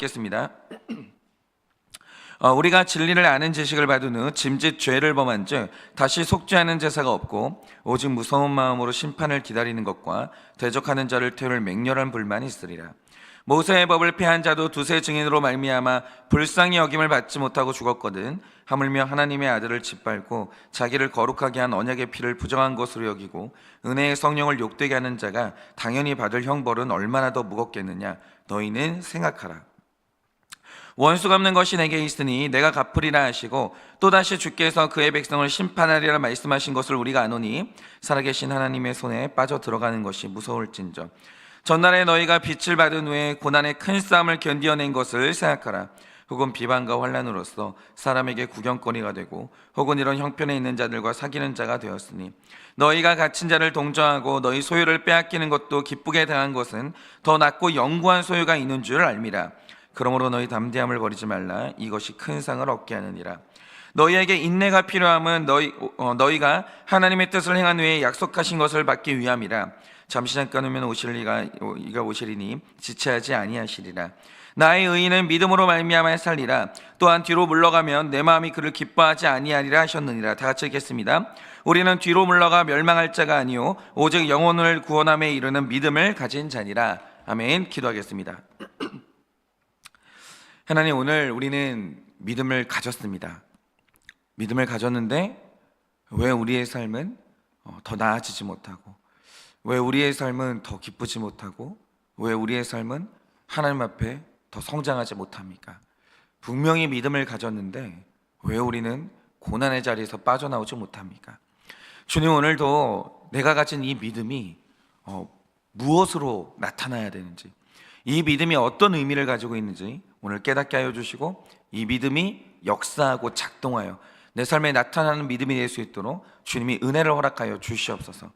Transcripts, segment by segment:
읽겠습니다. 우리가 진리를 아는 지식을 받은 후 짐짓 죄를 범한 즉 다시 속죄하는 제사가 없고 오직 무서운 마음으로 심판을 기다리는 것과 대적하는 자를 태울 맹렬한 불만이 있으리라. 모세의 법을 피한 자도 두세 증인으로 말미암아 불쌍히 여김을 받지 못하고 죽었거든. 하물며 하나님의 아들을 짓밟고 자기를 거룩하게 한 언약의 피를 부정한 것으로 여기고 은혜의 성령을 욕되게 하는 자가 당연히 받을 형벌은 얼마나 더 무겁겠느냐. 너희는 생각하라. 원수 갚는 것이 내게 있으니 내가 갚으리라 하시고 또다시 주께서 그의 백성을 심판하리라 말씀하신 것을 우리가 아노니 살아계신 하나님의 손에 빠져 들어가는 것이 무서울진저. 전날에 너희가 빛을 받은 후에 고난의 큰 싸움을 견디어낸 것을 생각하라. 혹은 비방과 환난으로서 사람에게 구경거리가 되고 혹은 이런 형편에 있는 자들과 사귀는 자가 되었으니 너희가 갇힌 자를 동정하고 너희 소유를 빼앗기는 것도 기쁘게 당한 것은 더 낫고 영구한 소유가 있는 줄 알미라. 그러므로 너희 담대함을 버리지 말라. 이것이 큰 상을 얻게 하느니라. 너희에게 인내가 필요함은 너희가 하나님의 뜻을 행한 후에 약속하신 것을 받기 위함이라. 잠시 잠깐 후면 이가 오시리니 지체하지 아니하시리라. 나의 의인은 믿음으로 말미암아 살리라. 또한 뒤로 물러가면 내 마음이 그를 기뻐하지 아니하리라 하셨느니라. 다 같이 읽겠습니다. 우리는 뒤로 물러가 멸망할 자가 아니요 오직 영혼을 구원함에 이르는 믿음을 가진 자니라. 아멘. 기도하겠습니다. 하나님, 오늘 우리는 믿음을 가졌습니다. 믿음을 가졌는데 왜 우리의 삶은 더 나아지지 못하고, 왜 우리의 삶은 더 기쁘지 못하고, 왜 우리의 삶은 하나님 앞에 더 성장하지 못합니까? 분명히 믿음을 가졌는데 왜 우리는 고난의 자리에서 빠져나오지 못합니까? 주님, 오늘도 내가 가진 이 믿음이 무엇으로 나타나야 되는지, 이 믿음이 어떤 의미를 가지고 있는지 오늘 깨닫게 하여 주시고, 이 믿음이 역사하고 작동하여 내 삶에 나타나는 믿음이 될 수 있도록 주님이 은혜를 허락하여 주시옵소서.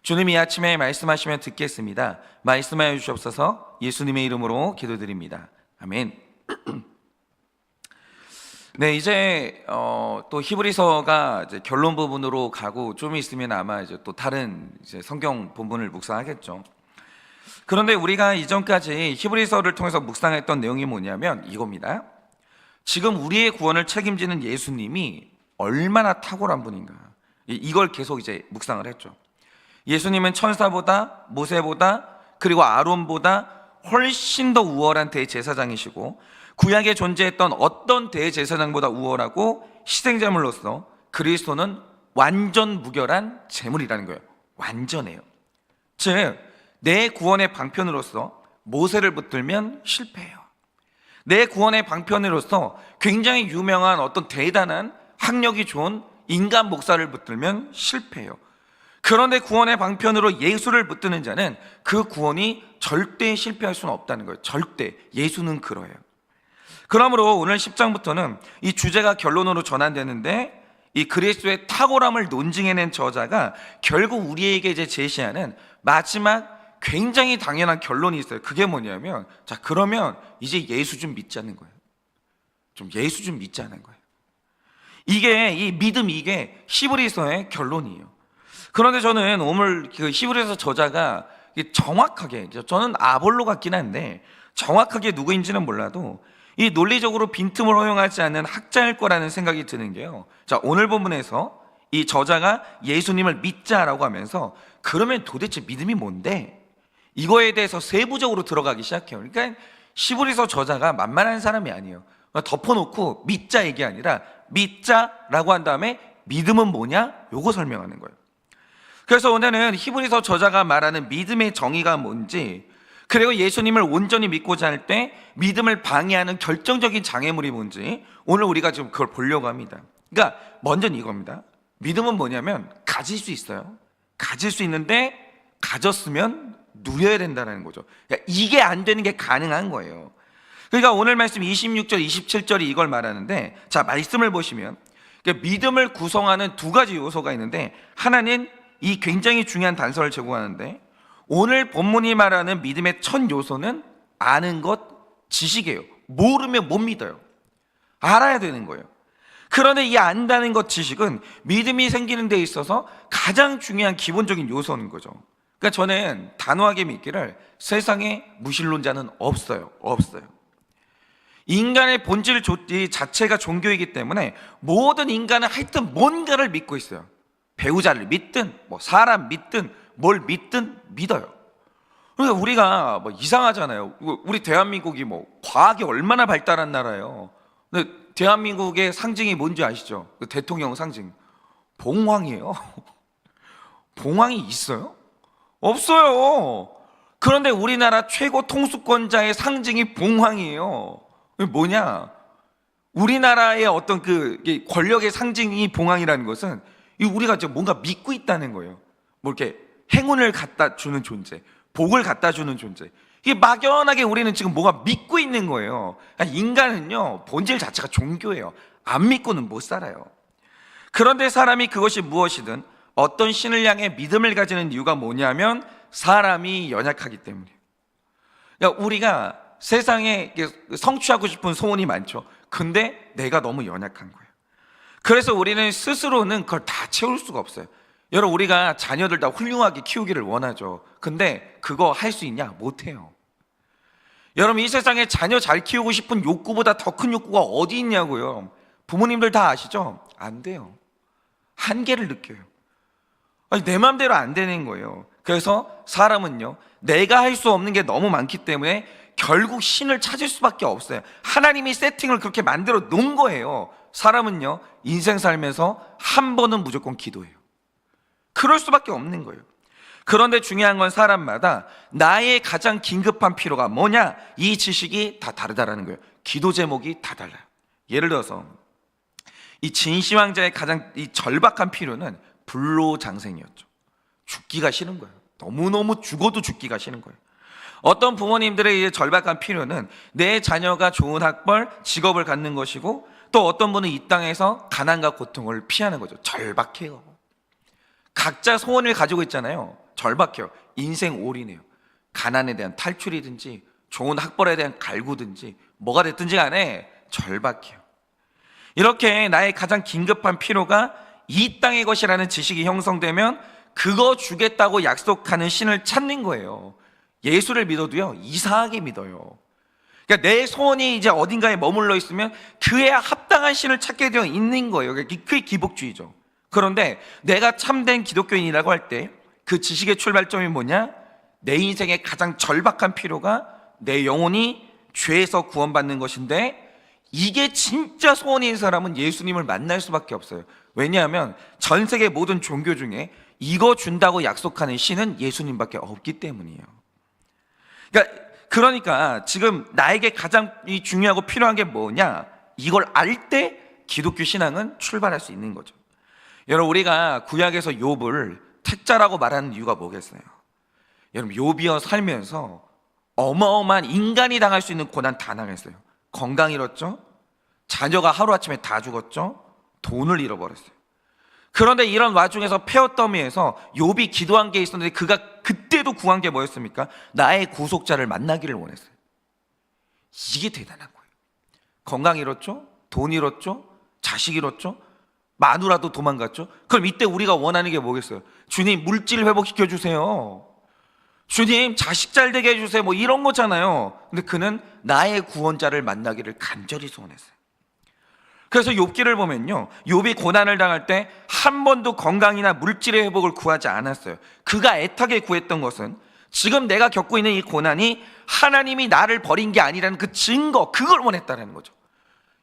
주님이 이 아침에 말씀하시면 듣겠습니다. 말씀하여 주시옵소서. 예수님의 이름으로 기도드립니다. 아멘. 네, 이제 또 히브리서가 이제 결론 부분으로 가고 좀 있으면 아마 이제 또 다른 이제 성경 본문을 묵상하겠죠. 그런데 우리가 이전까지 히브리서를 통해서 묵상했던 내용이 뭐냐면 이겁니다. 지금 우리의 구원을 책임지는 예수님이 얼마나 탁월한 분인가, 이걸 계속 이제 묵상을 했죠. 예수님은 천사보다, 모세보다, 그리고 아론보다 훨씬 더 우월한 대제사장이시고 구약에 존재했던 어떤 대제사장보다 우월하고 희생제물로서 그리스도는 완전 무결한 제물이라는 거예요. 완전해요. 즉, 내 구원의 방편으로서 모세를 붙들면 실패해요. 내 구원의 방편으로서 굉장히 유명한 어떤 대단한 학력이 좋은 인간 목사를 붙들면 실패해요. 그런데 구원의 방편으로 예수를 붙드는 자는 그 구원이 절대 실패할 수는 없다는 거예요. 절대. 예수는 그러해요. 그러므로 오늘 10장부터는 이 주제가 결론으로 전환되는데, 이 그리스도의 탁월함을 논증해낸 저자가 결국 우리에게 이제 제시하는 마지막 굉장히 당연한 결론이 있어요. 그게 뭐냐면, 자, 그러면 이제 예수 좀 믿자는 거예요. 좀 예수 좀 믿자는 거예요. 이 믿음, 이게 히브리서의 결론이에요. 그런데 저는 오늘 그 히브리서 저자가 정확하게, 저는 아볼로 같긴 한데 정확하게 누구인지는 몰라도 이 논리적으로 빈틈을 허용하지 않는 학자일 거라는 생각이 드는 게요. 자, 오늘 본문에서 이 저자가 예수님을 믿자라고 하면서 그러면 도대체 믿음이 뭔데? 이거에 대해서 세부적으로 들어가기 시작해요. 그러니까 히브리서 저자가 만만한 사람이 아니에요. 덮어놓고 믿자 얘기 아니라 믿자라고 한 다음에 믿음은 뭐냐? 요거 설명하는 거예요. 그래서 오늘은 히브리서 저자가 말하는 믿음의 정의가 뭔지, 그리고 예수님을 온전히 믿고자 할 때 믿음을 방해하는 결정적인 장애물이 뭔지 오늘 우리가 지금 그걸 보려고 합니다. 그러니까 먼저는 이겁니다. 믿음은 뭐냐면 가질 수 있어요. 가질 수 있는데 가졌으면 누려야 된다는 거죠. 그러니까 이게 안 되는 게 가능한 거예요. 그러니까 오늘 말씀 26절, 27절이 이걸 말하는데, 자, 말씀을 보시면 믿음을 구성하는 두 가지 요소가 있는데, 하나는 이 굉장히 중요한 단서를 제공하는데, 오늘 본문이 말하는 믿음의 첫 요소는 아는 것, 지식이에요. 모르면 못 믿어요. 알아야 되는 거예요. 그런데 이 안다는 것, 지식은 믿음이 생기는 데 있어서 가장 중요한 기본적인 요소인 거죠. 그러니까 저는 단호하게 믿기를 세상에 무신론자는 없어요. 인간의 본질 자체가 종교이기 때문에 모든 인간은 하여튼 뭔가를 믿고 있어요. 배우자를 믿든 뭐 사람 믿든 뭘 믿든 믿어요. 그러니까 우리가 뭐 이상하잖아요. 우리 대한민국이 뭐 과학이 얼마나 발달한 나라예요. 근데 대한민국의 상징이 뭔지 아시죠? 그 대통령 상징 봉황이에요. 봉황이 있어요? 없어요. 그런데 우리나라 최고 통수권자의 상징이 봉황이에요. 뭐냐? 우리나라의 어떤 그 권력의 상징이 봉황이라는 것은 우리가 뭔가 믿고 있다는 거예요. 뭐 이렇게 행운을 갖다 주는 존재, 복을 갖다 주는 존재. 이게 막연하게 우리는 지금 뭐가 믿고 있는 거예요. 그러니까 인간은요, 본질 자체가 종교예요. 안 믿고는 못 살아요. 그런데 사람이 그것이 무엇이든 어떤 신을 향해 믿음을 가지는 이유가 뭐냐면 사람이 연약하기 때문이에요. 그러니까 우리가 세상에 성취하고 싶은 소원이 많죠. 근데 내가 너무 연약한 거예요. 그래서 우리는 스스로는 그걸 다 채울 수가 없어요. 여러분, 우리가 자녀들 다 훌륭하게 키우기를 원하죠. 근데 그거 할 수 있냐? 못해요. 여러분, 이 세상에 자녀 잘 키우고 싶은 욕구보다 더 큰 욕구가 어디 있냐고요. 부모님들 다 아시죠? 안 돼요. 한계를 느껴요. 아니, 내 마음대로 안 되는 거예요. 그래서 사람은요, 내가 할 수 없는 게 너무 많기 때문에 결국 신을 찾을 수밖에 없어요. 하나님이 세팅을 그렇게 만들어 놓은 거예요. 사람은요, 인생 살면서 한 번은 무조건 기도해요. 그럴 수밖에 없는 거예요. 그런데 중요한 건 사람마다 나의 가장 긴급한 필요가 뭐냐? 이 지식이 다 다르다라는 거예요. 기도 제목이 다 달라요. 예를 들어서 이 진시 왕자의 가장 이 절박한 필요는 불로장생이었죠. 죽기가 싫은 거예요. 너무너무 죽어도 죽기가 싫은 거예요. 어떤 부모님들의 이 절박한 필요는 내 자녀가 좋은 학벌, 직업을 갖는 것이고, 또 어떤 분은 이 땅에서 가난과 고통을 피하는 거죠. 절박해요. 각자 소원을 가지고 있잖아요. 절박해요. 인생 올인해요. 가난에 대한 탈출이든지 좋은 학벌에 대한 갈구든지 뭐가 됐든지 간에 절박해요. 이렇게 나의 가장 긴급한 필요가 이 땅의 것이라는 지식이 형성되면 그거 주겠다고 약속하는 신을 찾는 거예요. 예수를 믿어도요, 이상하게 믿어요. 그러니까 내 소원이 이제 어딘가에 머물러 있으면 그에 합당한 신을 찾게 되어 있는 거예요. 그게 기복주의죠. 그런데 내가 참된 기독교인이라고 할 때 그 지식의 출발점이 뭐냐? 내 인생의 가장 절박한 필요가 내 영혼이 죄에서 구원받는 것인데, 이게 진짜 소원인 사람은 예수님을 만날 수밖에 없어요. 왜냐하면 전 세계 모든 종교 중에 이거 준다고 약속하는 신은 예수님밖에 없기 때문이에요. 그러니까 지금 나에게 가장 중요하고 필요한 게 뭐냐? 이걸 알 때 기독교 신앙은 출발할 수 있는 거죠. 여러분, 우리가 구약에서 욥을 택자라고 말하는 이유가 뭐겠어요? 여러분, 욥이어 살면서 어마어마한 인간이 당할 수 있는 고난 다 당했어요. 건강 잃었죠? 자녀가 하루아침에 다 죽었죠? 돈을 잃어버렸어요. 그런데 이런 와중에서 폐허더미에서 욥이 기도한 게 있었는데 그가 그때도 구한 게 뭐였습니까? 나의 구속자를 만나기를 원했어요. 이게 대단한 거예요. 건강 잃었죠? 돈 잃었죠? 자식 잃었죠? 마누라도 도망갔죠? 그럼 이때 우리가 원하는 게 뭐겠어요? 주님, 물질 회복시켜 주세요. 주님, 자식 잘 되게 해주세요. 뭐 이런 거잖아요. 근데 그는 나의 구원자를 만나기를 간절히 소원했어요. 그래서 욥기를 보면요, 욥이 고난을 당할 때 한 번도 건강이나 물질의 회복을 구하지 않았어요. 그가 애타게 구했던 것은 지금 내가 겪고 있는 이 고난이 하나님이 나를 버린 게 아니라는 그 증거, 그걸 원했다는 거죠.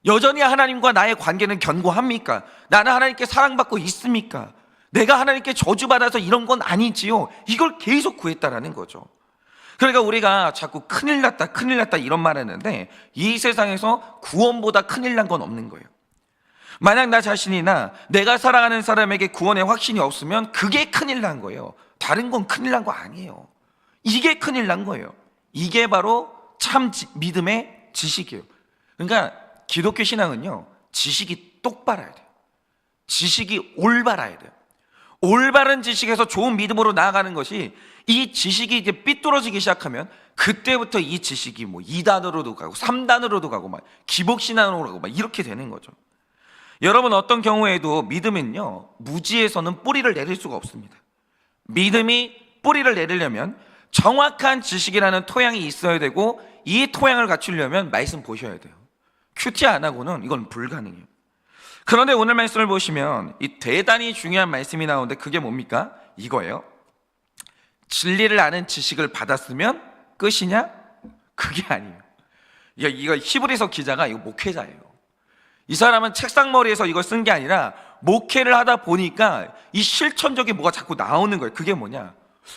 여전히 하나님과 나의 관계는 견고합니까? 나는 하나님께 사랑받고 있습니까? 내가 하나님께 저주받아서 이런 건 아니지요. 이걸 계속 구했다라는 거죠. 그러니까 우리가 자꾸 큰일 났다 이런 말 하는데, 이 세상에서 구원보다 큰일 난 건 없는 거예요. 만약 나 자신이나 내가 사랑하는 사람에게 구원의 확신이 없으면 그게 큰일 난 거예요. 다른 건 큰일 난 거 아니에요. 이게 큰일 난 거예요. 이게 바로 참 믿음의 지식이에요. 그러니까 기독교 신앙은요, 지식이 똑바라야 돼요. 지식이 올바라야 돼요. 올바른 지식에서 좋은 믿음으로 나아가는 것이, 이 지식이 이제 삐뚤어지기 시작하면 그때부터 이 지식이 뭐 2단으로도 가고 3단으로도 가고 막 기복신앙으로 가고 막 이렇게 되는 거죠. 여러분, 어떤 경우에도 믿음은요, 무지에서는 뿌리를 내릴 수가 없습니다. 믿음이 뿌리를 내리려면 정확한 지식이라는 토양이 있어야 되고, 이 토양을 갖추려면 말씀 보셔야 돼요. 큐티 안 하고는 이건 불가능해요. 그런데 오늘 말씀을 보시면 이 대단히 중요한 말씀이 나오는데 그게 뭡니까? 이거예요. 진리를 아는 지식을 받았으면 끝이냐? 그게 아니에요. 이거 히브리서 기자가 이거 목회자예요. 이 사람은 책상머리에서 이걸 쓴 게 아니라 목회를 하다 보니까 이 실천적인 뭐가 자꾸 나오는 거예요. 그게 뭐냐?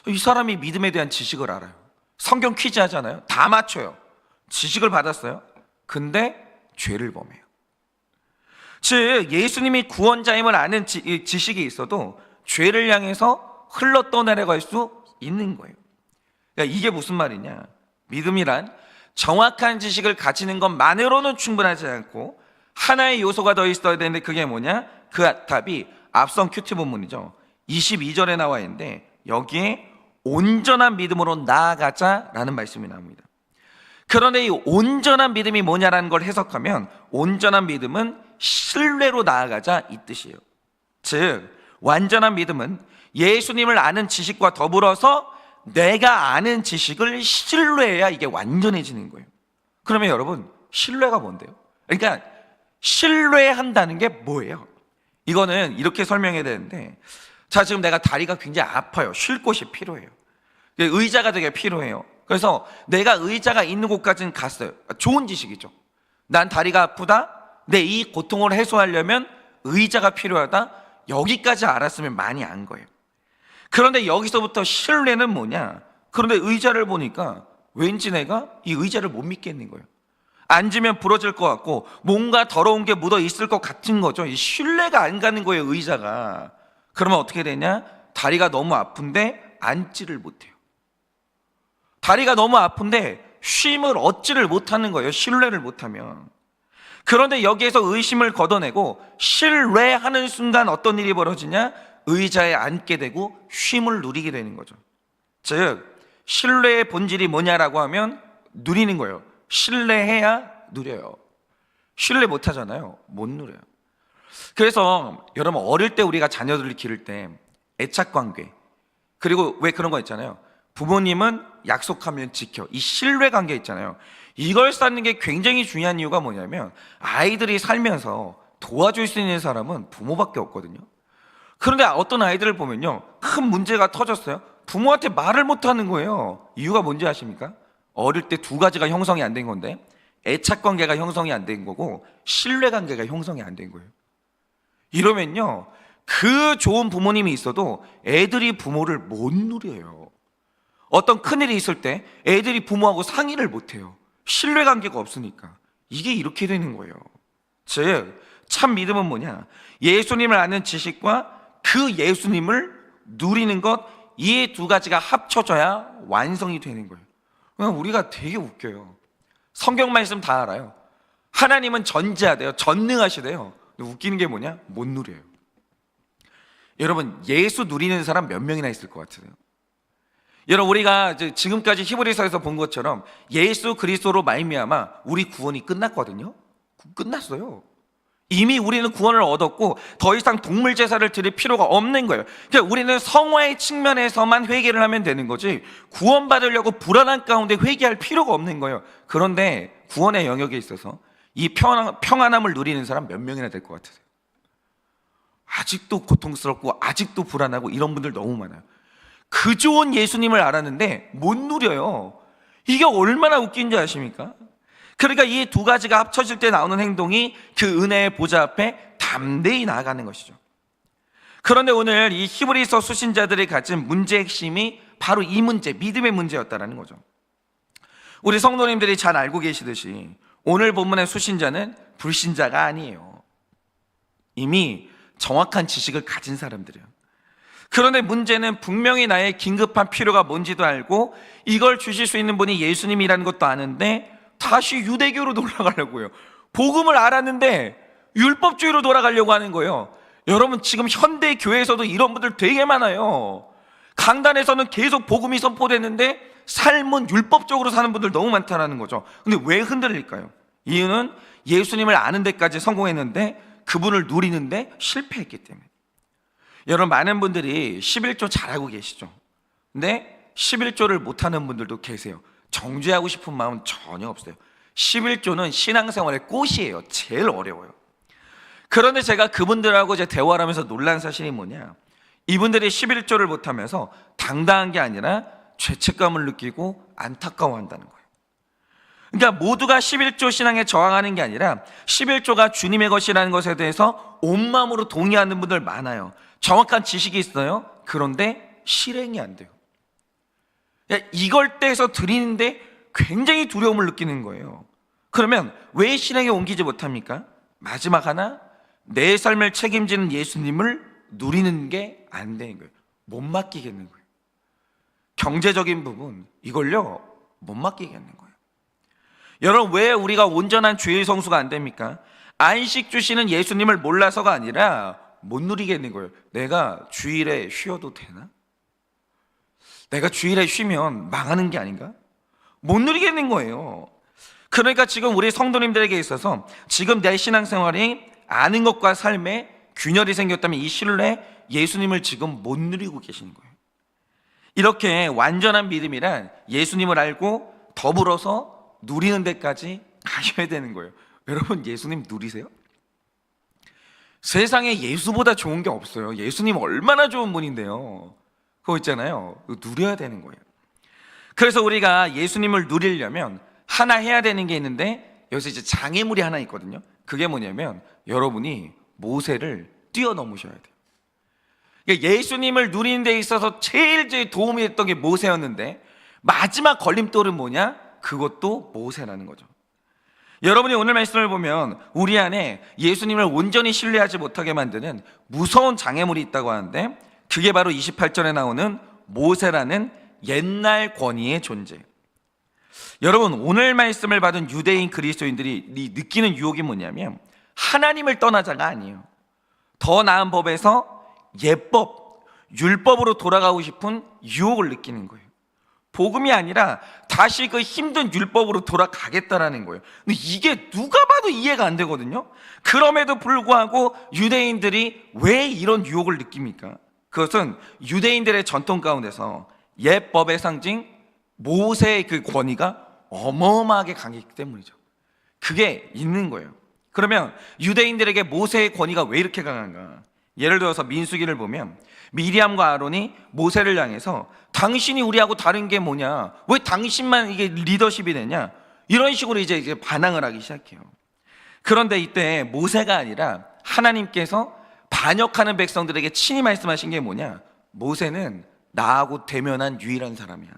이 사람이 믿음에 대한 지식을 알아요. 성경 퀴즈 하잖아요. 다 맞춰요. 지식을 받았어요. 근데 죄를 범해요. 즉 예수님이 구원자임을 아는 지식이 있어도 죄를 향해서 흘러 떠내려갈 수 있는 거예요. 그러니까 이게 무슨 말이냐? 믿음이란 정확한 지식을 가지는 것만으로는 충분하지 않고 하나의 요소가 더 있어야 되는데 그게 뭐냐? 그 답이 앞선 큐티 본문이죠. 22절에 나와 있는데 여기에 온전한 믿음으로 나아가자라는 말씀이 나옵니다. 그런데 이 온전한 믿음이 뭐냐라는 걸 해석하면 온전한 믿음은 신뢰로 나아가자 이 뜻이에요. 즉 완전한 믿음은 예수님을 아는 지식과 더불어서 내가 아는 지식을 신뢰해야 이게 완전해지는 거예요. 그러면 여러분 신뢰가 뭔데요? 그러니까 신뢰한다는 게 뭐예요? 이거는 이렇게 설명해야 되는데, 자 지금 내가 다리가 굉장히 아파요. 쉴 곳이 필요해요. 의자가 되게 필요해요. 그래서 내가 의자가 있는 곳까지는 갔어요. 좋은 지식이죠. 난 다리가 아프다, 내 이 고통을 해소하려면 의자가 필요하다, 여기까지 알았으면 많이 안 거예요. 그런데 여기서부터 신뢰는 뭐냐? 그런데 의자를 보니까 왠지 내가 이 의자를 못 믿겠는 거예요. 앉으면 부러질 것 같고 뭔가 더러운 게 묻어 있을 것 같은 거죠. 이 신뢰가 안 가는 거예요, 의자가. 그러면 어떻게 되냐? 다리가 너무 아픈데 앉지를 못해요. 다리가 너무 아픈데 쉼을 얻지를 못하는 거예요, 신뢰를 못하면. 그런데 여기에서 의심을 걷어내고 신뢰하는 순간 어떤 일이 벌어지냐? 의자에 앉게 되고 쉼을 누리게 되는 거죠. 즉 신뢰의 본질이 뭐냐라고 하면 누리는 거예요. 신뢰해야 누려요. 신뢰 못 하잖아요. 못 누려요. 그래서 여러분 어릴 때 우리가 자녀들을 기를 때 애착관계, 그리고 왜 그런 거 있잖아요. 부모님은 약속하면 지켜, 이 신뢰관계 있잖아요. 이걸 쌓는 게 굉장히 중요한 이유가 뭐냐면 아이들이 살면서 도와줄 수 있는 사람은 부모밖에 없거든요. 그런데 어떤 아이들을 보면요, 큰 문제가 터졌어요. 부모한테 말을 못하는 거예요. 이유가 뭔지 아십니까? 어릴 때 두 가지가 형성이 안 된 건데, 애착관계가 형성이 안 된 거고 신뢰관계가 형성이 안 된 거예요. 이러면요, 그 좋은 부모님이 있어도 애들이 부모를 못 누려요. 어떤 큰일이 있을 때 애들이 부모하고 상의를 못해요. 신뢰관계가 없으니까. 이게 이렇게 되는 거예요. 즉 참 믿음은 뭐냐? 예수님을 아는 지식과 그 예수님을 누리는 것, 이 두 가지가 합쳐져야 완성이 되는 거예요. 그냥 우리가 되게 웃겨요. 성경 말씀 다 알아요. 하나님은 전지하대요. 전능하시대요. 근데 웃기는 게 뭐냐? 못 누려요. 여러분 예수 누리는 사람 몇 명이나 있을 것 같으세요? 여러분 우리가 지금까지 히브리서에서 본 것처럼 예수 그리스도로 말미암아 우리 구원이 끝났거든요. 끝났어요. 이미 우리는 구원을 얻었고 더 이상 동물 제사를 드릴 필요가 없는 거예요. 그러니까 우리는 성화의 측면에서만 회개를 하면 되는 거지 구원받으려고 불안한 가운데 회개할 필요가 없는 거예요. 그런데 구원의 영역에 있어서 이 평안함을 누리는 사람 몇 명이나 될 것 같으세요? 아직도 고통스럽고 아직도 불안하고 이런 분들 너무 많아요. 그 좋은 예수님을 알았는데 못 누려요. 이게 얼마나 웃긴지 아십니까? 그러니까 이 두 가지가 합쳐질 때 나오는 행동이 그 은혜의 보좌 앞에 담대히 나아가는 것이죠. 그런데 오늘 이 히브리서 수신자들이 가진 문제의 핵심이 바로 이 문제, 믿음의 문제였다는 거죠. 우리 성도님들이 잘 알고 계시듯이 오늘 본문의 수신자는 불신자가 아니에요. 이미 정확한 지식을 가진 사람들이에요. 그런데 문제는 분명히 나의 긴급한 필요가 뭔지도 알고 이걸 주실 수 있는 분이 예수님이라는 것도 아는데 다시 유대교로 돌아가려고 해요. 복음을 알았는데 율법주의로 돌아가려고 하는 거예요. 여러분 지금 현대 교회에서도 이런 분들 되게 많아요. 강단에서는 계속 복음이 선포되는데 삶은 율법적으로 사는 분들 너무 많다는 거죠. 근데 왜 흔들릴까요? 이유는 예수님을 아는 데까지 성공했는데 그분을 누리는데 실패했기 때문에. 여러분 많은 분들이 11조 잘하고 계시죠. 근데 11조를 못하는 분들도 계세요. 정죄하고 싶은 마음은 전혀 없어요. 11조는 신앙생활의 꽃이에요. 제일 어려워요. 그런데 제가 그분들하고 이제 대화를 하면서 놀란 사실이 뭐냐, 이분들이 11조를 못하면서 당당한 게 아니라 죄책감을 느끼고 안타까워한다는 거예요. 그러니까 모두가 11조 신앙에 저항하는 게 아니라 11조가 주님의 것이라는 것에 대해서 온 마음으로 동의하는 분들 많아요. 정확한 지식이 있어요. 그런데 실행이 안 돼요. 이걸 떼서 드리는데 굉장히 두려움을 느끼는 거예요. 그러면 왜 실행에 옮기지 못합니까? 마지막 하나, 내 삶을 책임지는 예수님을 누리는 게 안 되는 거예요. 못 맡기겠는 거예요. 경제적인 부분, 이걸요 못 맡기겠는 거예요. 여러분, 왜 우리가 온전한 주일 성수가 안 됩니까? 안식 주시는 예수님을 몰라서가 아니라 못 누리겠는 거예요. 내가 주일에 쉬어도 되나? 내가 주일에 쉬면 망하는 게 아닌가? 못 누리겠는 거예요. 그러니까 지금 우리 성도님들에게 있어서 지금 내 신앙생활이 아는 것과 삶에 균열이 생겼다면 이 신뢰 예수님을 지금 못 누리고 계시는 거예요. 이렇게 완전한 믿음이란 예수님을 알고 더불어서 누리는 데까지 가셔야 되는 거예요. 여러분, 예수님 누리세요? 세상에 예수보다 좋은 게 없어요. 예수님 얼마나 좋은 분인데요. 그거 있잖아요. 누려야 되는 거예요. 그래서 우리가 예수님을 누리려면 하나 해야 되는 게 있는데, 여기서 이제 장애물이 하나 있거든요. 그게 뭐냐면 여러분이 모세를 뛰어넘으셔야 돼요. 예수님을 누리는 데 있어서 제일 도움이 됐던 게 모세였는데, 마지막 걸림돌은 뭐냐? 그것도 모세라는 거죠. 여러분이 오늘 말씀을 보면 우리 안에 예수님을 온전히 신뢰하지 못하게 만드는 무서운 장애물이 있다고 하는데, 그게 바로 28절에 나오는 모세라는 옛날 권위의 존재. 여러분, 오늘 말씀을 받은 유대인 그리스도인들이 느끼는 유혹이 뭐냐면 하나님을 떠나자가 아니에요. 더 나은 법에서 예법, 율법으로 돌아가고 싶은 유혹을 느끼는 거예요. 복음이 아니라 다시 그 힘든 율법으로 돌아가겠다라는 거예요. 근데 이게 누가 봐도 이해가 안 되거든요. 그럼에도 불구하고 유대인들이 왜 이런 유혹을 느낍니까? 그것은 유대인들의 전통 가운데서 옛법의 상징 모세의 그 권위가 어마어마하게 강했기 때문이죠. 그게 있는 거예요. 그러면 유대인들에게 모세의 권위가 왜 이렇게 강한가? 예를 들어서 민수기를 보면 미리암과 아론이 모세를 향해서 당신이 우리하고 다른 게 뭐냐? 왜 당신만 이게 리더십이 되냐? 이런 식으로 이제 반항을 하기 시작해요. 그런데 이때 모세가 아니라 하나님께서 반역하는 백성들에게 친히 말씀하신 게 뭐냐? 모세는 나하고 대면한 유일한 사람이야.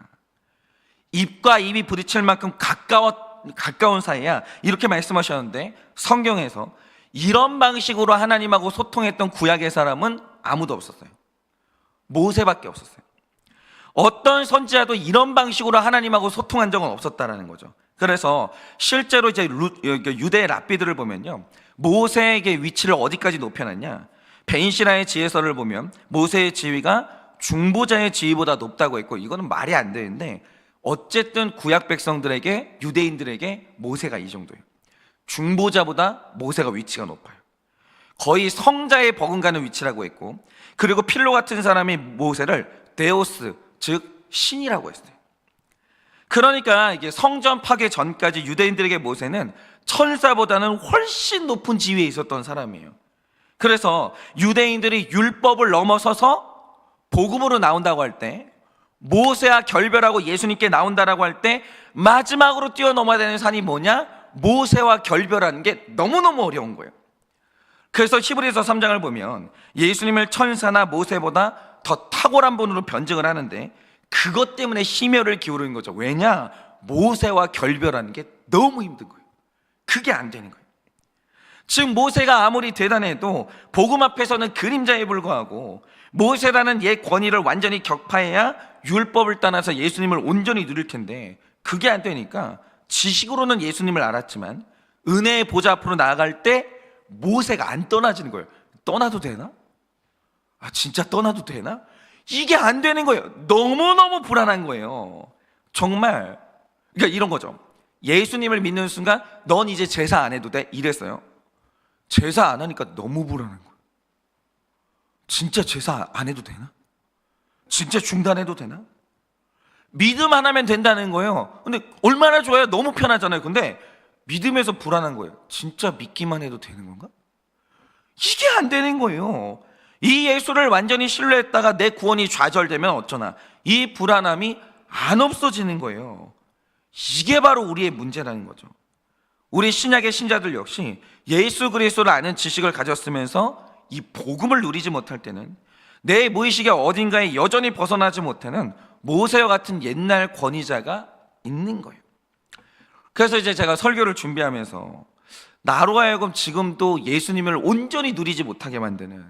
입과 입이 부딪힐 만큼 가까운 사이야. 이렇게 말씀하셨는데 성경에서 이런 방식으로 하나님하고 소통했던 구약의 사람은 아무도 없었어요. 모세밖에 없었어요. 어떤 선지자도 이런 방식으로 하나님하고 소통한 적은 없었다라는 거죠. 그래서 실제로 이제 유대 랍비들을 보면요, 모세에게 위치를 어디까지 높여놨냐? 벤시라의 지혜서를 보면 모세의 지위가 중보자의 지위보다 높다고 했고, 이거는 말이 안 되는데 어쨌든 구약 백성들에게, 유대인들에게 모세가 이 정도예요. 중보자보다 모세가 위치가 높아요. 거의 성자에 버금가는 위치라고 했고, 그리고 필로 같은 사람이 모세를 데오스, 즉 신이라고 했어요. 그러니까 이게 성전 파괴 전까지 유대인들에게 모세는 천사보다는 훨씬 높은 지위에 있었던 사람이에요. 그래서 유대인들이 율법을 넘어서서 복음으로 나온다고 할 때, 모세와 결별하고 예수님께 나온다라고 할 때 마지막으로 뛰어넘어야 되는 산이 뭐냐? 모세와 결별하는 게 너무너무 어려운 거예요. 그래서 히브리서 3장을 보면 예수님을 천사나 모세보다 더 탁월한 분으로 변증을 하는데, 그것 때문에 심혈을 기울이는 거죠. 왜냐? 모세와 결별하는 게 너무 힘든 거예요. 그게 안 되는 거예요. 즉 모세가 아무리 대단해도 복음 앞에서는 그림자에 불과하고, 모세라는 옛 권위를 완전히 격파해야 율법을 떠나서 예수님을 온전히 누릴 텐데, 그게 안 되니까 지식으로는 예수님을 알았지만 은혜의 보좌 앞으로 나아갈 때 모세가 안 떠나지는 거예요. 떠나도 되나? 진짜 떠나도 되나? 이게 안 되는 거예요. 너무너무 불안한 거예요. 정말. 그러니까 이런 거죠. 예수님을 믿는 순간 넌 이제 제사 안 해도 돼? 이랬어요. 제사 안 하니까 너무 불안한 거예요. 진짜 제사 안 해도 되나? 진짜 중단해도 되나? 믿음 하나면 된다는 거예요. 근데 얼마나 좋아요? 너무 편하잖아요. 근데 믿음에서 불안한 거예요. 진짜 믿기만 해도 되는 건가? 이게 안 되는 거예요. 이 예수를 완전히 신뢰했다가 내 구원이 좌절되면 어쩌나, 이 불안함이 안 없어지는 거예요. 이게 바로 우리의 문제라는 거죠. 우리 신약의 신자들 역시 예수 그리스도를 아는 지식을 가졌으면서 이 복음을 누리지 못할 때는 내 무의식의 어딘가에 여전히 벗어나지 못하는 모세와 같은 옛날 권위자가 있는 거예요. 그래서 이제 제가 설교를 준비하면서 나로 하여금 지금도 예수님을 온전히 누리지 못하게 만드는,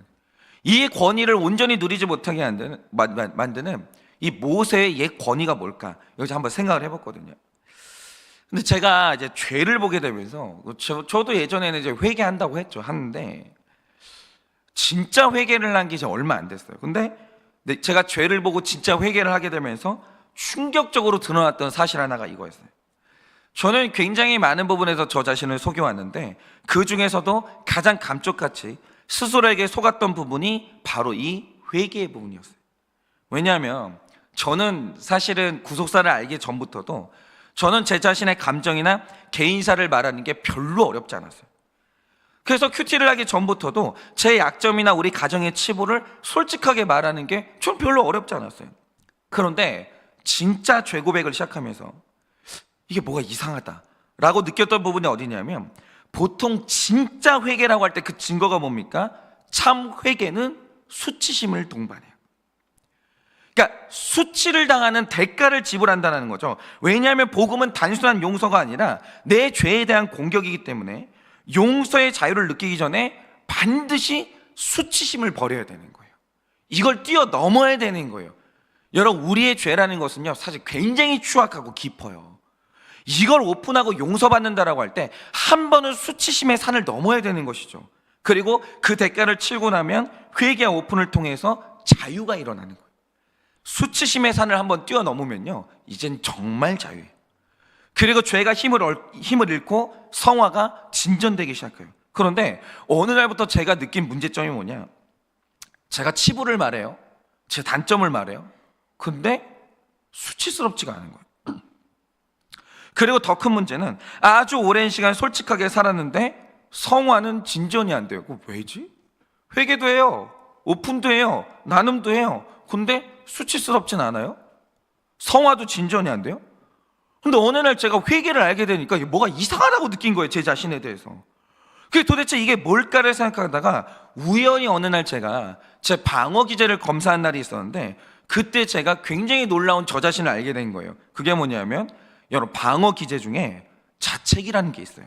이 권위를 온전히 누리지 못하게 만드는 이 모세의 옛 권위가 뭘까? 여기서 한번 생각을 해봤거든요. 근데 제가 이제 죄를 보게 되면서, 저도 예전에는 이제 회개한다고 하는데 진짜 회개를 한 게 이제 얼마 안 됐어요. 근데 제가 죄를 보고 진짜 회개를 하게 되면서 충격적으로 드러났던 사실 하나가 이거였어요. 저는 굉장히 많은 부분에서 저 자신을 속여왔는데 그 중에서도 가장 감쪽같이 스스로에게 속았던 부분이 바로 이 회개의 부분이었어요. 왜냐하면 저는 사실은 구속사를 알기 전부터도 저는 제 자신의 감정이나 개인사를 말하는 게 별로 어렵지 않았어요. 그래서 큐티를 하기 전부터도 제 약점이나 우리 가정의 치부를 솔직하게 말하는 게 전 별로 어렵지 않았어요. 그런데 진짜 죄 고백을 시작하면서 이게 뭐가 이상하다라고 느꼈던 부분이 어디냐면, 보통 진짜 회개라고 할 때 그 증거가 뭡니까? 참 회개는 수치심을 동반해요. 그러니까 수치를 당하는 대가를 지불한다는 거죠. 왜냐하면 복음은 단순한 용서가 아니라 내 죄에 대한 공격이기 때문에 용서의 자유를 느끼기 전에 반드시 수치심을 버려야 되는 거예요. 이걸 뛰어넘어야 되는 거예요. 여러분, 우리의 죄라는 것은요 사실 굉장히 추악하고 깊어요. 이걸 오픈하고 용서받는다라고 할 때 한 번은 수치심의 산을 넘어야 되는 것이죠. 그리고 그 대가를 치고 나면 회개와 오픈을 통해서 자유가 일어나는 거예요. 수치심의 산을 한번 뛰어넘으면요 이젠 정말 자유예요. 그리고 죄가 힘을 잃고 성화가 진전되기 시작해요. 그런데 어느 날부터 제가 느낀 문제점이 뭐냐, 제가 치부를 말해요, 제 단점을 말해요. 근데 수치스럽지가 않은 거예요. 그리고 더 큰 문제는 아주 오랜 시간 솔직하게 살았는데 성화는 진전이 안 돼요. 그거 왜지? 회개도 해요, 오픈도 해요, 나눔도 해요. 근데 수치스럽진 않아요? 성화도 진전이 안 돼요? 근데 어느 날 제가 회개를 알게 되니까 뭐가 이상하다고 느낀 거예요, 제 자신에 대해서. 그게 도대체 이게 뭘까를 생각하다가 우연히 어느 날 제가 제 방어 기제를 검사한 날이 있었는데, 그때 제가 굉장히 놀라운 저 자신을 알게 된 거예요. 그게 뭐냐면, 여러분, 방어 기제 중에 자책이라는 게 있어요.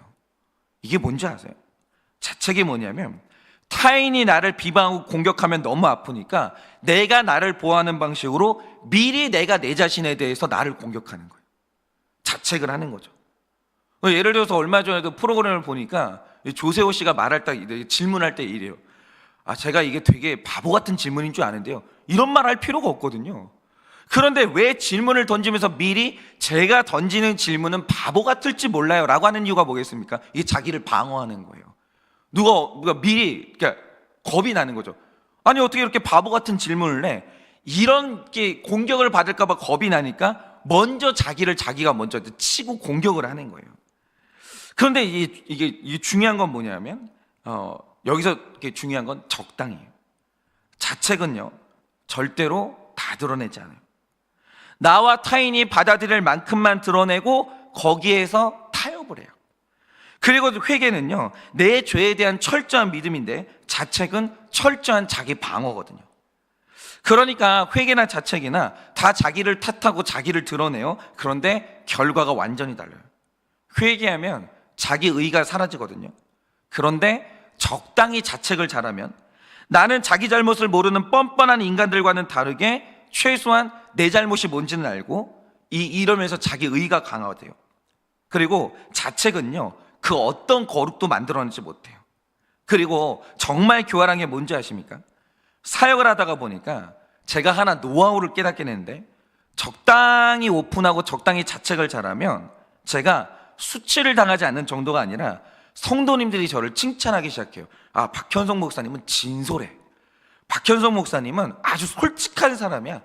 이게 뭔지 아세요? 자책이 뭐냐면, 타인이 나를 비방하고 공격하면 너무 아프니까 내가 나를 보호하는 방식으로 미리 내가 내 자신에 대해서 나를 공격하는 거예요. 자책을 하는 거죠. 예를 들어서 얼마 전에도 프로그램을 보니까 조세호 씨가 말할 때, 질문할 때 이래요. 제가 이게 되게 바보 같은 질문인 줄 아는데요, 이런 말 할 필요가 없거든요. 그런데 왜 질문을 던지면서 미리 제가 던지는 질문은 바보 같을지 몰라요 라고 하는 이유가 뭐겠습니까? 이게 자기를 방어하는 거예요. 누가 미리, 그러니까 겁이 나는 거죠. 아니, 어떻게 이렇게 바보 같은 질문을 해? 이런 게 공격을 받을까 봐 겁이 나니까 먼저 자기가 먼저 치고 공격을 하는 거예요. 그런데 이게 중요한 건 뭐냐면, 여기서 이게 중요한 건 적당해요. 자책은요 절대로 다 드러내지 않아요. 나와 타인이 받아들일 만큼만 드러내고 거기에서 타협을 해요. 그리고 회개는요 내 죄에 대한 철저한 믿음인데, 자책은 철저한 자기 방어거든요. 그러니까 회개나 자책이나 다 자기를 탓하고 자기를 드러내요. 그런데 결과가 완전히 달라요. 회개하면 자기 의가 사라지거든요. 그런데 적당히 자책을 잘하면 나는 자기 잘못을 모르는 뻔뻔한 인간들과는 다르게 최소한 내 잘못이 뭔지는 알고 이러면서 자기 의가 강화돼요. 그리고 자책은요 그 어떤 거룩도 만들어내지 못해요. 그리고 정말 교활한 게 뭔지 아십니까? 사역을 하다가 보니까 제가 하나 노하우를 깨닫게 됐는데, 적당히 오픈하고 적당히 자책을 잘하면 제가 수치를 당하지 않는 정도가 아니라 성도님들이 저를 칭찬하기 시작해요. 박현석 목사님은 진솔해. 박현석 목사님은 아주 솔직한 사람이야.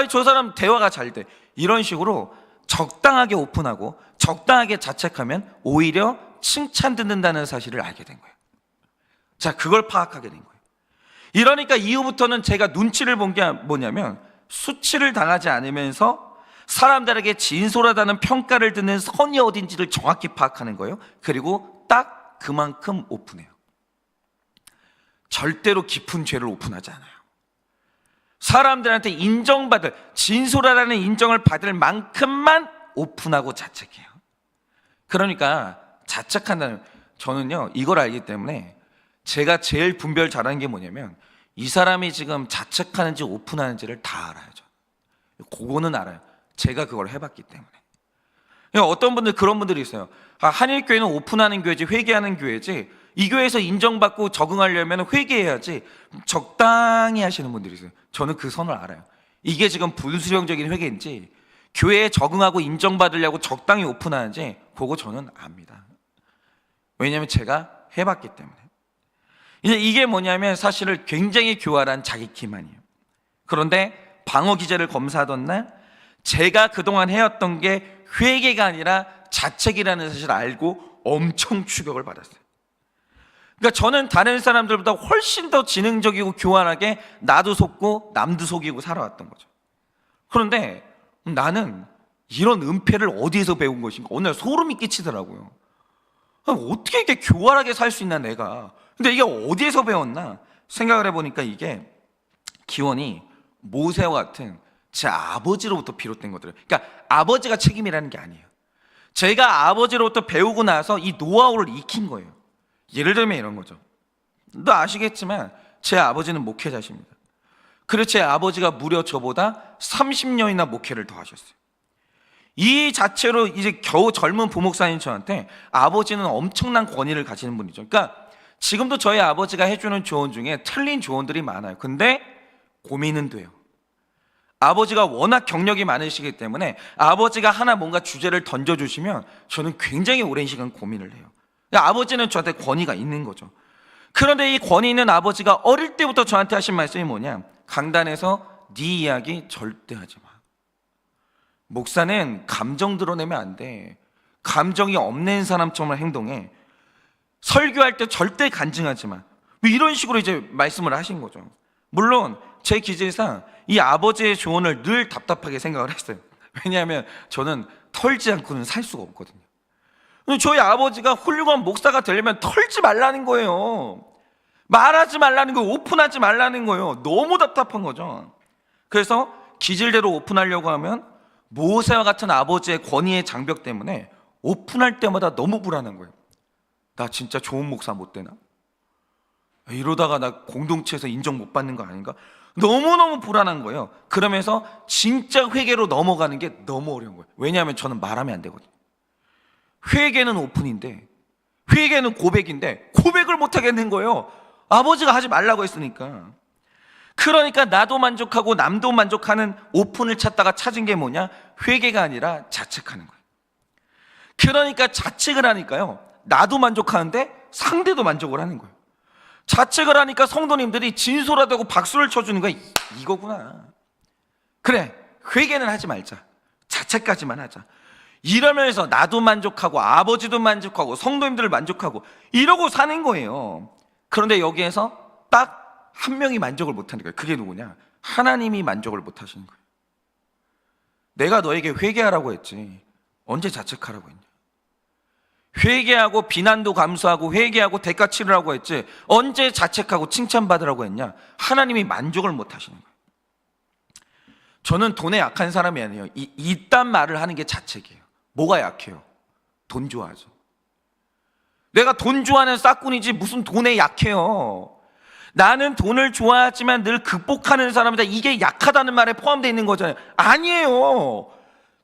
저 사람 대화가 잘 돼. 이런 식으로 적당하게 오픈하고 적당하게 자책하면 오히려 칭찬 듣는다는 사실을 알게 된 거예요. 자, 그걸 파악하게 된 거예요. 이러니까 이후부터는 제가 눈치를 본 게 뭐냐면, 수치를 당하지 않으면서 사람들에게 진솔하다는 평가를 듣는 선이 어딘지를 정확히 파악하는 거예요. 그리고 딱 그만큼 오픈해요. 절대로 깊은 죄를 오픈하지 않아요. 사람들한테 인정받을, 진솔하다는 인정을 받을 만큼만 오픈하고 자책해요. 그러니까 자책한다는, 저는요 이걸 알기 때문에 제가 제일 분별 잘하는 게 뭐냐면, 이 사람이 지금 자책하는지 오픈하는지를 다 알아요. 그거는 알아요. 제가 그걸 해봤기 때문에. 어떤 분들, 그런 분들이 있어요. 한일교회는 오픈하는 교회지 회개하는 교회지, 이 교회에서 인정받고 적응하려면 회개해야지, 적당히 하시는 분들이 있어요. 저는 그 선을 알아요. 이게 지금 분수령적인 회개인지 교회에 적응하고 인정받으려고 적당히 오픈하는지, 그거 저는 압니다. 왜냐하면 제가 해봤기 때문에. 이제 이게 뭐냐면 사실은 굉장히 교활한 자기 기만이에요. 그런데 방어 기제를 검사하던 날 제가 그동안 해왔던 게 회개가 아니라 자책이라는 사실을 알고 엄청 충격을 받았어요. 그러니까 저는 다른 사람들보다 훨씬 더 지능적이고 교활하게 나도 속고 남도 속이고 살아왔던 거죠. 그런데 나는 이런 은폐를 어디에서 배운 것인가, 오늘 소름이 끼치더라고요. 어떻게 이렇게 교활하게 살 수 있나 내가. 근데 이게 어디에서 배웠나 생각을 해보니까 이게 기원이 모세와 같은 제 아버지로부터 비롯된 것들이에요. 그러니까 아버지가 책임이라는 게 아니에요. 제가 아버지로부터 배우고 나서 이 노하우를 익힌 거예요. 예를 들면 이런 거죠. 너 아시겠지만 제 아버지는 목회자십니다. 그래서 제 아버지가 무려 저보다 30년이나 목회를 더 하셨어요. 이 자체로 이제 겨우 젊은 부목사님 저한테 아버지는 엄청난 권위를 가지는 분이죠. 그러니까 지금도 저희 아버지가 해주는 조언 중에 틀린 조언들이 많아요. 근데 고민은 돼요. 아버지가 워낙 경력이 많으시기 때문에 아버지가 하나 뭔가 주제를 던져주시면 저는 굉장히 오랜 시간 고민을 해요. 아버지는 저한테 권위가 있는 거죠. 그런데 이 권위 있는 아버지가 어릴 때부터 저한테 하신 말씀이 뭐냐, 강단에서 네 이야기 절대 하지 마. 목사는 감정 드러내면 안 돼. 감정이 없는 사람처럼 행동해. 설교할 때 절대 간증하지 마. 이런 식으로 이제 말씀을 하신 거죠. 물론 제 기질상 이 아버지의 조언을 늘 답답하게 생각을 했어요. 왜냐하면 저는 털지 않고는 살 수가 없거든요. 저희 아버지가 훌륭한 목사가 되려면 털지 말라는 거예요. 말하지 말라는 거예요. 오픈하지 말라는 거예요. 너무 답답한 거죠. 그래서 기질대로 오픈하려고 하면 모세와 같은 아버지의 권위의 장벽 때문에 오픈할 때마다 너무 불안한 거예요. 나 진짜 좋은 목사 못 되나? 이러다가 나 공동체에서 인정 못 받는 거 아닌가? 너무너무 불안한 거예요. 그러면서 진짜 회개로 넘어가는 게 너무 어려운 거예요. 왜냐하면 저는 말하면 안 되거든요. 회개는 오픈인데, 회개는 고백인데 고백을 못 하겠는 거예요. 아버지가 하지 말라고 했으니까. 그러니까 나도 만족하고 남도 만족하는 오픈을 찾다가 찾은 게 뭐냐? 회개가 아니라 자책하는 거예요. 그러니까 자책을 하니까요, 나도 만족하는데 상대도 만족을 하는 거예요. 자책을 하니까 성도님들이 진솔하다고 박수를 쳐주는 거야. 이거구나. 그래, 회개는 하지 말자. 자책까지만 하자. 이러면서 나도 만족하고 아버지도 만족하고 성도님들을 만족하고 이러고 사는 거예요. 그런데 여기에서 딱 한 명이 만족을 못하는 거예요. 그게 누구냐? 하나님이 만족을 못 하시는 거예요. 내가 너에게 회개하라고 했지 언제 자책하라고 했냐? 회개하고 비난도 감수하고 회개하고 대가 치르라고 했지 언제 자책하고 칭찬받으라고 했냐? 하나님이 만족을 못 하시는 거예요. 저는 돈에 약한 사람이 아니에요. 이딴 말을 하는 게 자책이에요. 뭐가 약해요? 돈 좋아하죠. 내가 돈 좋아하는 싹군이지 무슨 돈에 약해요. 나는 돈을 좋아하지만 늘 극복하는 사람이다. 이게 약하다는 말에 포함되어 있는 거잖아요. 아니에요.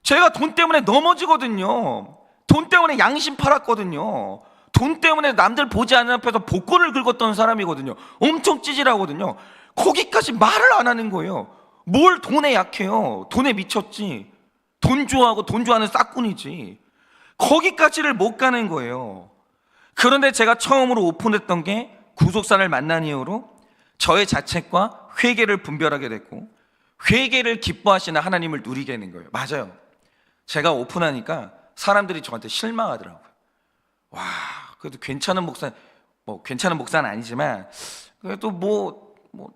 제가 돈 때문에 넘어지거든요. 돈 때문에 양심 팔았거든요. 돈 때문에 남들 보지 않는 앞에서 복권을 긁었던 사람이거든요. 엄청 찌질하거든요. 거기까지 말을 안 하는 거예요. 뭘 돈에 약해요. 돈에 미쳤지. 돈 좋아하고 돈 좋아하는 싹군이지. 거기까지를 못 가는 거예요. 그런데 제가 처음으로 오픈했던 게 구속사를 만난 이후로 저의 자책과 회개를 분별하게 됐고, 회개를 기뻐하시는 하나님을 누리게 되는 거예요. 맞아요. 제가 오픈하니까 사람들이 저한테 실망하더라고요. 와, 그래도 괜찮은 목사, 뭐 괜찮은 목사는 아니지만 그래도 뭐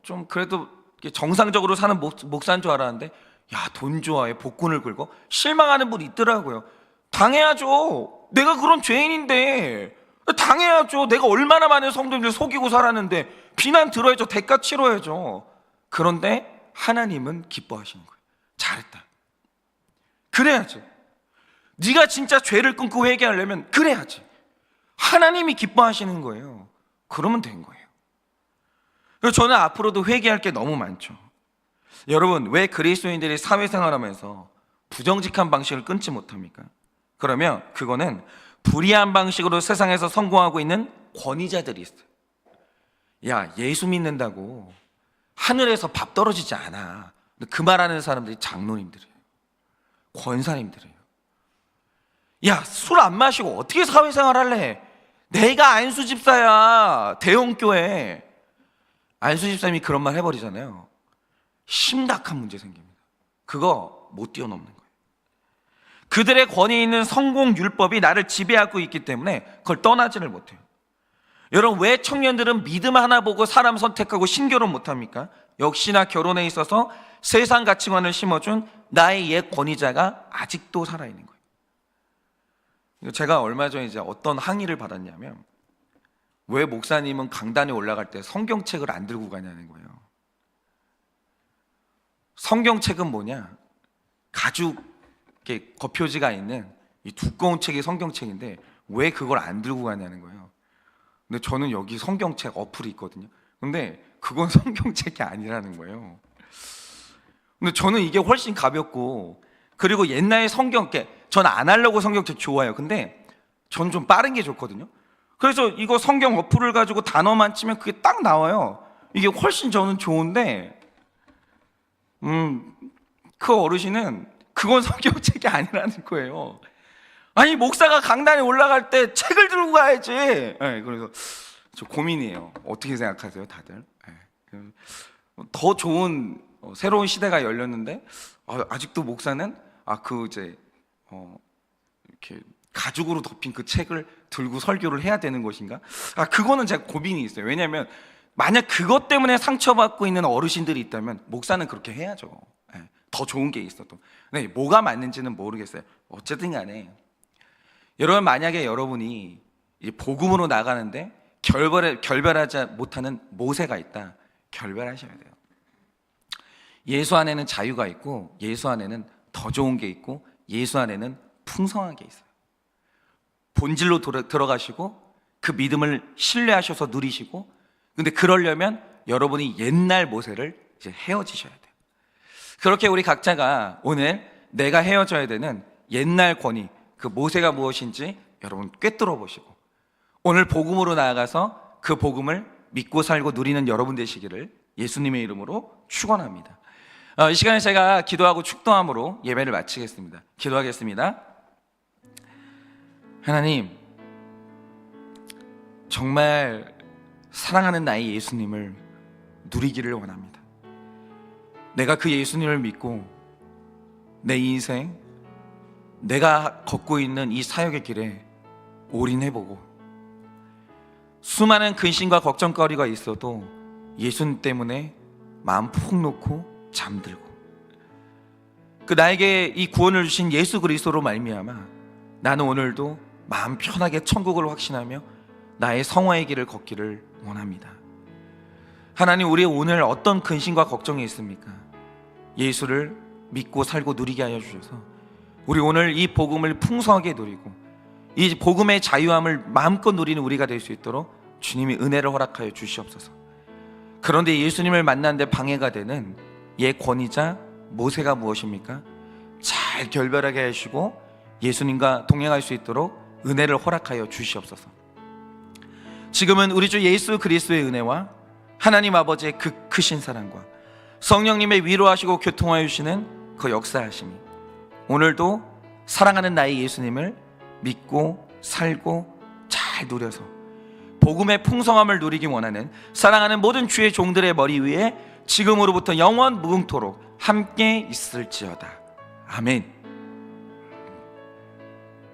좀 그래도 정상적으로 사는 목사인 줄 알았는데, 야, 돈 좋아해, 복근을 긁어. 실망하는 분 있더라고요. 당해야죠. 내가 그런 죄인인데 당해야죠. 내가 얼마나 많은 성도님들 속이고 살았는데 비난 들어야죠. 대가 치러야죠. 그런데 하나님은 기뻐하시는 거예요. 잘했다. 그래야지. 네가 진짜 죄를 끊고 회개하려면 그래야지. 하나님이 기뻐하시는 거예요. 그러면 된 거예요. 그래서 저는 앞으로도 회개할 게 너무 많죠. 여러분, 왜 그리스도인들이 사회생활하면서 부정직한 방식을 끊지 못합니까? 그러면 그거는 불의한 방식으로 세상에서 성공하고 있는 권위자들이 있어요. 야, 예수 믿는다고 하늘에서 밥 떨어지지 않아. 그 말하는 사람들이 장로님들이에요. 권사님들이에요. 야, 술 안 마시고 어떻게 사회생활 할래? 내가 안수 집사야. 대형교회. 안수 집사님이 그런 말 해버리잖아요. 심각한 문제 생깁니다. 그거 못 뛰어넘는 거예요. 그들의 권위 있는 성공율법이 나를 지배하고 있기 때문에 그걸 떠나지를 못해요. 여러분, 왜 청년들은 믿음 하나 보고 사람 선택하고 신결혼 못합니까? 역시나 결혼에 있어서 세상 가치관을 심어준 나의 옛 권위자가 아직도 살아있는 거예요. 제가 얼마 전에 이제 어떤 항의를 받았냐면, 왜 목사님은 강단에 올라갈 때 성경책을 안 들고 가냐는 거예요. 성경책은 뭐냐? 가죽 이렇게 겉표지가 있는 이 두꺼운 책이 성경책인데 왜 그걸 안 들고 가냐는 거예요. 근데 저는 여기 성경책 어플이 있거든요. 근데 그건 성경책이 아니라는 거예요. 근데 저는 이게 훨씬 가볍고, 그리고 옛날 성경책, 저는 아날로그 성경책 좋아해요. 근데 저는 좀 빠른 게 좋거든요. 그래서 이거 성경 어플을 가지고 단어만 치면 그게 딱 나와요. 이게 훨씬 저는 좋은데, 그 어르신은 그건 성경책이 아니라는 거예요. 아니, 목사가 강단에 올라갈 때 책을 들고 가야지. 네, 그래서 저 고민이에요. 어떻게 생각하세요, 다들? 네. 더 좋은 새로운 시대가 열렸는데 아직도 목사는 이렇게 가죽으로 덮인 그 책을 들고 설교를 해야 되는 것인가? 그거는 제가 고민이 있어요. 왜냐하면 만약 그것 때문에 상처받고 있는 어르신들이 있다면 목사는 그렇게 해야죠. 네, 더 좋은 게 있어도. 근데 뭐가 맞는지는 모르겠어요. 어쨌든 간에 여러분, 만약에 여러분이 이제 복음으로 나가는데 결별하지 못하는 모세가 있다, 결별하셔야 돼요. 예수 안에는 자유가 있고, 예수 안에는 더 좋은 게 있고, 예수 안에는 풍성한 게 있어요. 본질로 들어가시고 그 믿음을 신뢰하셔서 누리시고, 근데 그러려면 여러분이 옛날 모세를 이제 헤어지셔야 돼요. 그렇게 우리 각자가 오늘 내가 헤어져야 되는 옛날 권위, 그 모세가 무엇인지 여러분 꿰뚫어 보시고, 오늘 복음으로 나아가서 그 복음을 믿고 살고 누리는 여러분 되시기를 예수님의 이름으로 축원합니다. 이 시간에 제가 기도하고 축도함으로 예배를 마치겠습니다. 기도하겠습니다. 하나님, 정말 사랑하는 나의 예수님을 누리기를 원합니다. 내가 그 예수님을 믿고 내 인생, 내가 걷고 있는 이 사역의 길에 올인해보고, 수많은 근심과 걱정거리가 있어도 예수님 때문에 마음 푹 놓고 잠들고, 그 나에게 이 구원을 주신 예수 그리스도로 말미암아 나는 오늘도 마음 편하게 천국을 확신하며 나의 성화의 길을 걷기를 원합니다. 하나님, 우리 오늘 어떤 근심과 걱정이 있습니까? 예수를 믿고 살고 누리게 하여 주셔서 우리 오늘 이 복음을 풍성하게 누리고 이 복음의 자유함을 마음껏 누리는 우리가 될 수 있도록 주님이 은혜를 허락하여 주시옵소서. 그런데 예수님을 만나는데 방해가 되는 옛 권위자 모세가 무엇입니까? 잘 결별하게 하시고 예수님과 동행할 수 있도록 은혜를 허락하여 주시옵소서. 지금은 우리 주 예수 그리스도의 은혜와 하나님 아버지의 그 크신 사랑과 성령님의 위로하시고 교통하여 주시는 그 역사하심이 오늘도 사랑하는 나의 예수님을 믿고 살고 잘 누려서 복음의 풍성함을 누리기 원하는 사랑하는 모든 주의 종들의 머리 위에 지금으로부터 영원 무궁토록 함께 있을지어다. 아멘.